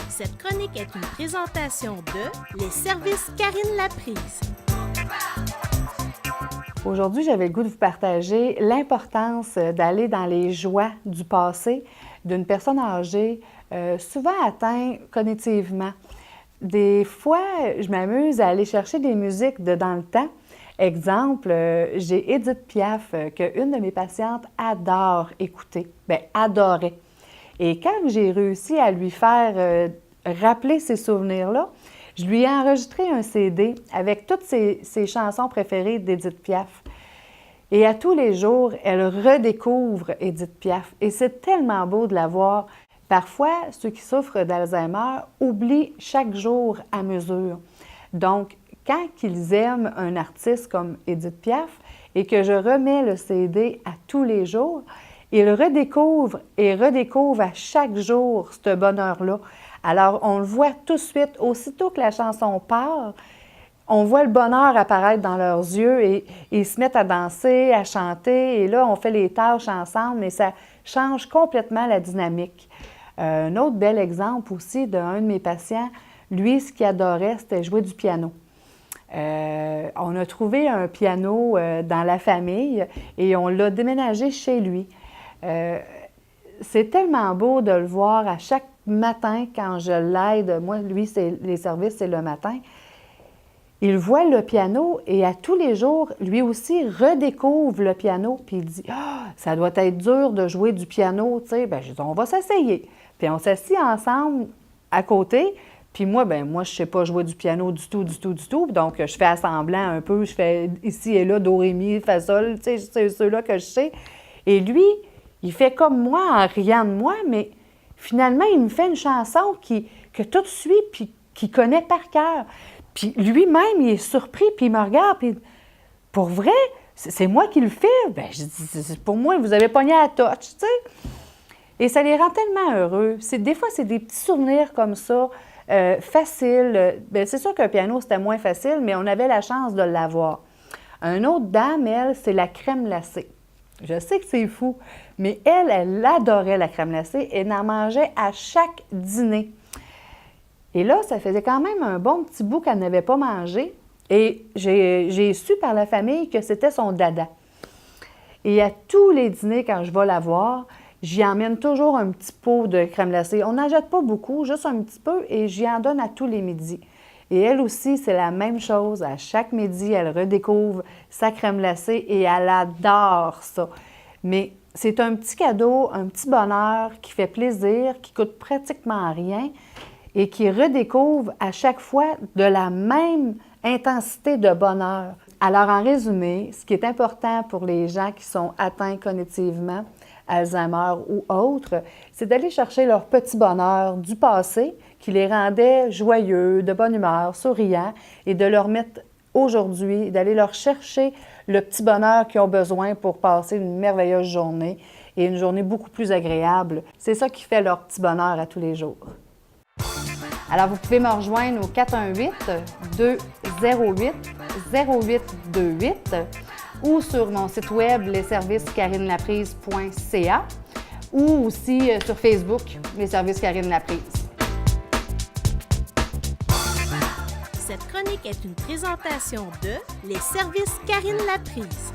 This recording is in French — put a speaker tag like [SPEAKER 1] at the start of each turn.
[SPEAKER 1] Cette chronique est une présentation de Les services Karine Laprise.
[SPEAKER 2] Aujourd'hui, j'avais le goût de vous partager l'importance d'aller dans les joies du passé d'une personne âgée, souvent atteinte cognitivement. Des fois, je m'amuse à aller chercher des musiques de dans le temps. Exemple, j'ai Édith Piaf, qu'une de mes patientes adore écouter, adorait. Et quand j'ai réussi à lui faire rappeler ces souvenirs-là, je lui ai enregistré un CD avec toutes ses chansons préférées d'Édith Piaf. Et à tous les jours, elle redécouvre Édith Piaf. Et c'est tellement beau de la voir. Parfois, ceux qui souffrent d'Alzheimer oublient chaque jour à mesure. Donc, quand ils aiment un artiste comme Édith Piaf et que je remets le CD à tous les jours, ils redécouvrent et redécouvrent à chaque jour ce bonheur-là. Alors, on le voit tout de suite, aussitôt que la chanson part, on voit le bonheur apparaître dans leurs yeux et ils se mettent à danser, à chanter. Et là, on fait les tâches ensemble, mais ça change complètement la dynamique. Un autre bel exemple aussi d'un de mes patients, lui, ce qu'il adorait, c'était jouer du piano. On a trouvé un piano dans la famille et on l'a déménagé chez lui. C'est tellement beau de le voir à chaque matin quand je l'aide. Moi, lui, les services, c'est le matin. Il voit le piano et à tous les jours, lui aussi redécouvre le piano. Puis il dit « Ah, ça doit être dur de jouer du piano, tu sais. » Je dis « On va s'essayer. » Puis on s'assit ensemble à côté. Puis moi, je ne sais pas jouer du piano du tout. Donc, je fais assemblant un peu. Je fais ici et là, do, ré, mi, fa, sol. Tu sais, c'est ceux-là que je sais. Et lui, il fait comme moi en riant de moi, mais finalement, il me fait une chanson que tout suit puis qu'il connaît par cœur. Puis lui-même, il est surpris, puis il me regarde, puis pour vrai, c'est moi qui le fais. Je dis, pour moi, vous avez pogné à la touch, tu sais. Et ça les rend tellement heureux. Des fois, c'est des petits souvenirs comme ça, faciles. C'est sûr qu'un piano, c'était moins facile, mais on avait la chance de l'avoir. Un autre dame, elle, c'est la crème glacée. Je sais que c'est fou, mais elle adorait la crème glacée et elle en mangeait à chaque dîner. Et là, ça faisait quand même un bon petit bout qu'elle n'avait pas mangé. Et j'ai su par la famille que c'était son dada. Et à tous les dîners, quand je vais la voir, j'y emmène toujours un petit pot de crème glacée. On n'en jette pas beaucoup, juste un petit peu, et j'y en donne à tous les midis. Et elle aussi, c'est la même chose. À chaque midi, elle redécouvre sa crème glacée et elle adore ça. Mais c'est un petit cadeau, un petit bonheur qui fait plaisir, qui coûte pratiquement rien et qui redécouvre à chaque fois de la même intensité de bonheur. Alors, en résumé, ce qui est important pour les gens qui sont atteints cognitivement, Alzheimer ou autres, c'est d'aller chercher leur petit bonheur du passé qui les rendait joyeux, de bonne humeur, souriants, et de leur mettre aujourd'hui, d'aller leur chercher le petit bonheur qu'ils ont besoin pour passer une merveilleuse journée et une journée beaucoup plus agréable. C'est ça qui fait leur petit bonheur à tous les jours. Alors, vous pouvez me rejoindre au 418-208-0828 ou sur mon site web lesservices-karinelaprise.ca ou aussi sur Facebook, Les Services Karine Laprise.
[SPEAKER 1] Cette chronique est une présentation de Les services Karine Laprise.